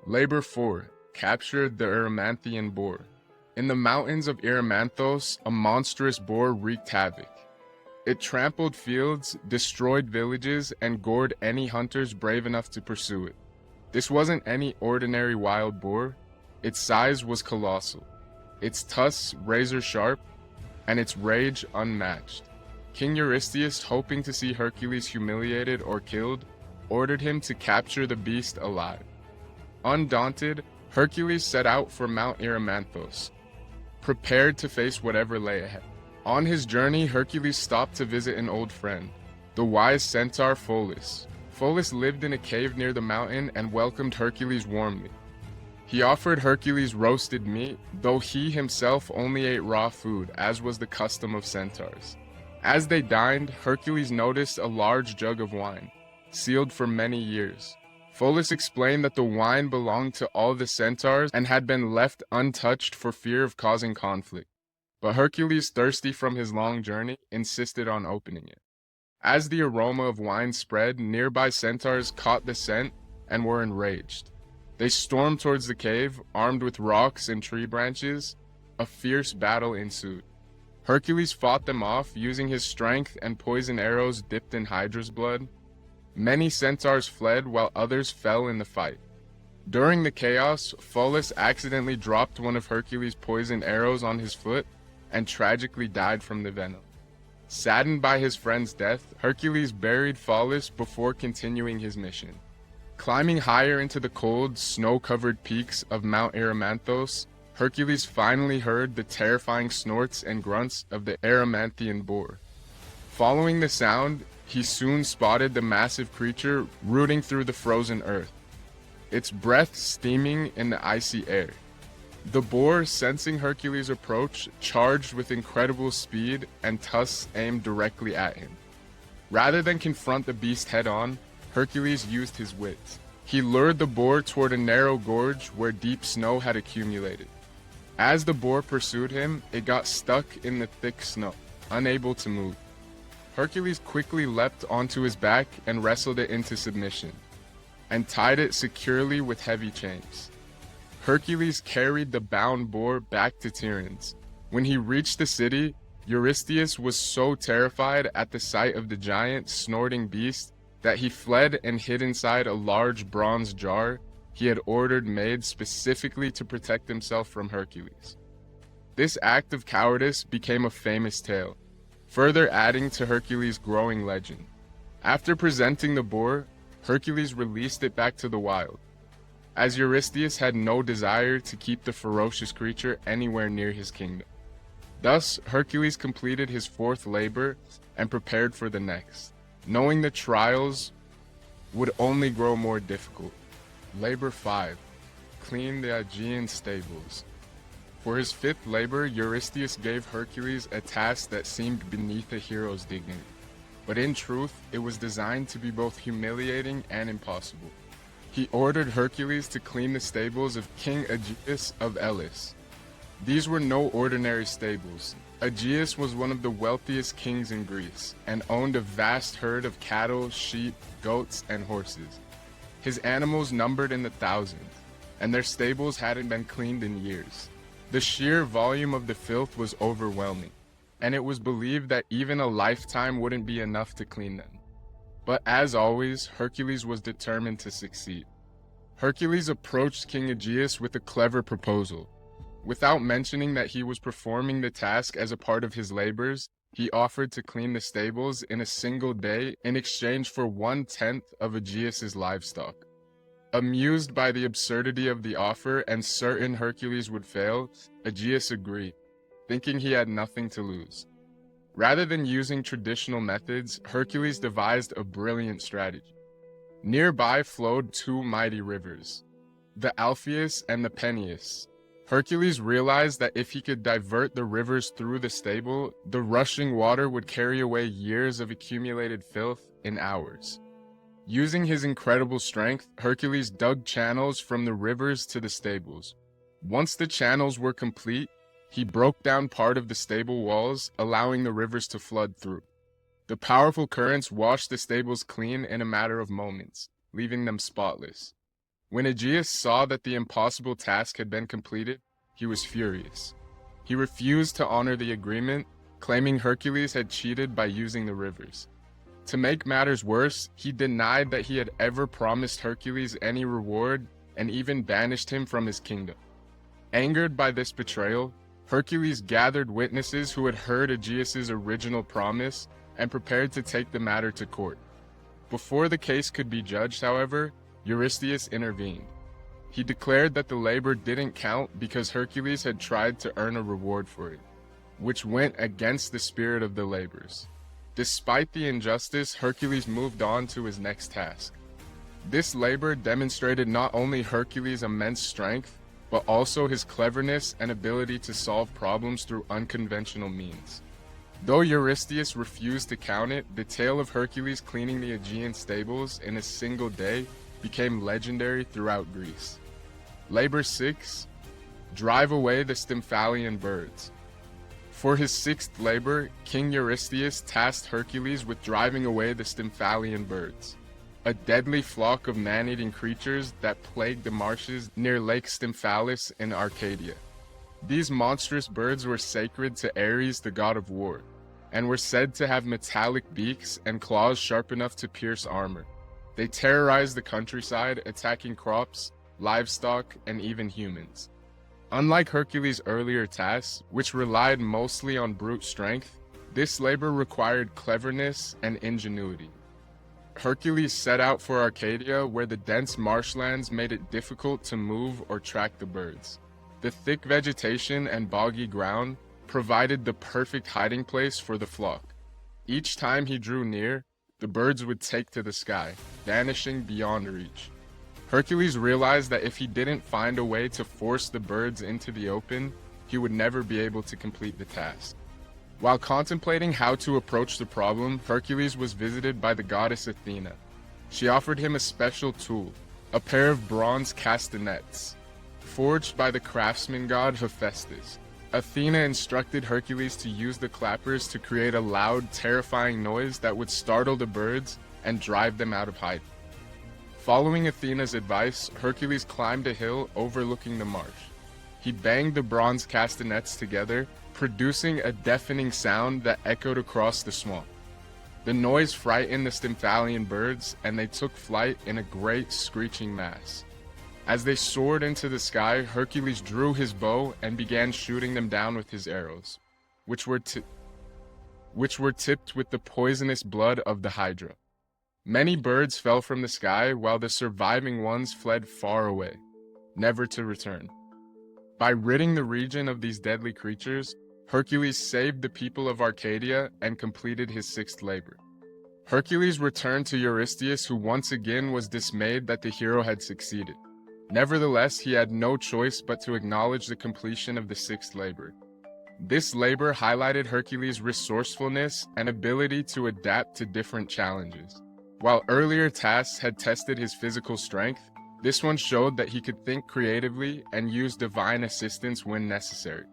Labor 4. Captured the Erymanthian Boar. In the mountains of Erymanthos, a monstrous boar wreaked havoc. It trampled fields, destroyed villages, and gored any hunters brave enough to pursue it. This wasn't any ordinary wild boar. Its size was colossal, its tusks razor-sharp, and its rage unmatched. King Eurystheus, hoping to see Hercules humiliated or killed, ordered him to capture the beast alive. Undaunted, Hercules set out for Mount Erymanthos, prepared to face whatever lay ahead. On his journey, Hercules stopped to visit an old friend, the wise Centaur Pholus. Pholus lived in a cave near the mountain and welcomed Hercules warmly. He offered Hercules roasted meat, though he himself only ate raw food, as was the custom of centaurs. As they dined, Hercules noticed a large jug of wine, sealed for many years. Pholus explained that the wine belonged to all the centaurs and had been left untouched for fear of causing conflict. But Hercules, thirsty from his long journey, insisted on opening it. As the aroma of wine spread, nearby centaurs caught the scent and were enraged. They stormed towards the cave, armed with rocks and tree branches. A fierce battle ensued. Hercules fought them off, using his strength and poison arrows dipped in Hydra's blood. Many centaurs fled while others fell in the fight. During the chaos, Pholus accidentally dropped one of Hercules' poisoned arrows on his foot and tragically died from the venom. Saddened by his friend's death, Hercules buried Pholus before continuing his mission. Climbing higher into the cold, snow-covered peaks of Mount Erymanthos, Hercules finally heard the terrifying snorts and grunts of the Erymanthian Boar. Following the sound, he soon spotted the massive creature rooting through the frozen earth, its breath steaming in the icy air. The boar, sensing Hercules' approach, charged with incredible speed and tusks aimed directly at him. Rather than confront the beast head-on, Hercules used his wits. He lured the boar toward a narrow gorge where deep snow had accumulated. As the boar pursued him, it got stuck in the thick snow, unable to move. Hercules quickly leapt onto his back and wrestled it into submission, and tied it securely with heavy chains. Hercules carried the bound boar back to Tiryns. When he reached the city, Eurystheus was so terrified at the sight of the giant, snorting beast that he fled and hid inside a large bronze jar he had ordered made specifically to protect himself from Hercules. This act of cowardice became a famous tale, further adding to Hercules' growing legend. After presenting the boar, Hercules released it back to the wild, as Eurystheus had no desire to keep the ferocious creature anywhere near his kingdom. Thus, Hercules completed his fourth labor and prepared for the next, knowing the trials would only grow more difficult. Labor 5. Clean the Aegean stables. For his fifth labor, Eurystheus gave Hercules a task that seemed beneath a hero's dignity. But in truth, it was designed to be both humiliating and impossible. He ordered Hercules to clean the stables of King Aegeus of Elis. These were no ordinary stables. Aegeus was one of the wealthiest kings in Greece and owned a vast herd of cattle, sheep, goats, and horses. His animals numbered in the thousands, and their stables hadn't been cleaned in years. The sheer volume of the filth was overwhelming, and it was believed that even a lifetime wouldn't be enough to clean them. But as always, Hercules was determined to succeed. Hercules approached King Aegeus with a clever proposal. Without mentioning that he was performing the task as a part of his labors, he offered to clean the stables in a single day in exchange for 1/10 of Aegeus's livestock. Amused by the absurdity of the offer and certain Hercules would fail, Aegeus agreed, thinking he had nothing to lose. Rather than using traditional methods, Hercules devised a brilliant strategy. Nearby flowed two mighty rivers, the Alpheus and the Peneus. Hercules realized that if he could divert the rivers through the stable, the rushing water would carry away years of accumulated filth in hours. Using his incredible strength, Hercules dug channels from the rivers to the stables. Once the channels were complete, he broke down part of the stable walls, allowing the rivers to flood through. The powerful currents washed the stables clean in a matter of moments, leaving them spotless. When Aegeus saw that the impossible task had been completed, he was furious. He refused to honor the agreement, claiming Hercules had cheated by using the rivers. To make matters worse, he denied that he had ever promised Hercules any reward and even banished him from his kingdom. Angered by this betrayal, Hercules gathered witnesses who had heard Aegeus's original promise and prepared to take the matter to court. Before the case could be judged, however, Eurystheus intervened. He declared that the labor didn't count because Hercules had tried to earn a reward for it, which went against the spirit of the labors. Despite the injustice, Hercules moved on to his next task. This labor demonstrated not only Hercules' immense strength, but also his cleverness and ability to solve problems through unconventional means. Though Eurystheus refused to count it, the tale of Hercules cleaning the Aegean stables in a single day became legendary throughout Greece. Labor 6. Drive away the Stymphalian birds. For his sixth labor, King Eurystheus tasked Hercules with driving away the Stymphalian birds, a deadly flock of man-eating creatures that plagued the marshes near Lake Stymphalis in Arcadia. These monstrous birds were sacred to Ares, the god of war, and were said to have metallic beaks and claws sharp enough to pierce armor. They terrorized the countryside, attacking crops, livestock, and even humans. Unlike Hercules' earlier tasks, which relied mostly on brute strength, this labor required cleverness and ingenuity. Hercules set out for Arcadia, where the dense marshlands made it difficult to move or track the birds. The thick vegetation and boggy ground provided the perfect hiding place for the flock. Each time he drew near, the birds would take to the sky, vanishing beyond reach. Hercules realized that if he didn't find a way to force the birds into the open, he would never be able to complete the task. While contemplating how to approach the problem, Hercules was visited by the goddess Athena. She offered him a special tool, a pair of bronze castanets, forged by the craftsman god Hephaestus. Athena instructed Hercules to use the clappers to create a loud, terrifying noise that would startle the birds and drive them out of hiding. Following Athena's advice, Hercules climbed a hill overlooking the marsh. He banged the bronze castanets together, producing a deafening sound that echoed across the swamp. The noise frightened the Stymphalian birds, and they took flight in a great screeching mass. As they soared into the sky, Hercules drew his bow and began shooting them down with his arrows, which were tipped with the poisonous blood of the Hydra. Many birds fell from the sky, while the surviving ones fled far away, never to return. By ridding the region of these deadly creatures, Hercules saved the people of Arcadia and completed his sixth labor. Hercules returned to Eurystheus, who once again was dismayed that the hero had succeeded. Nevertheless, he had no choice but to acknowledge the completion of the sixth labor. This labor highlighted Hercules' resourcefulness and ability to adapt to different challenges. While earlier tasks had tested his physical strength, this one showed that he could think creatively and use divine assistance when necessary.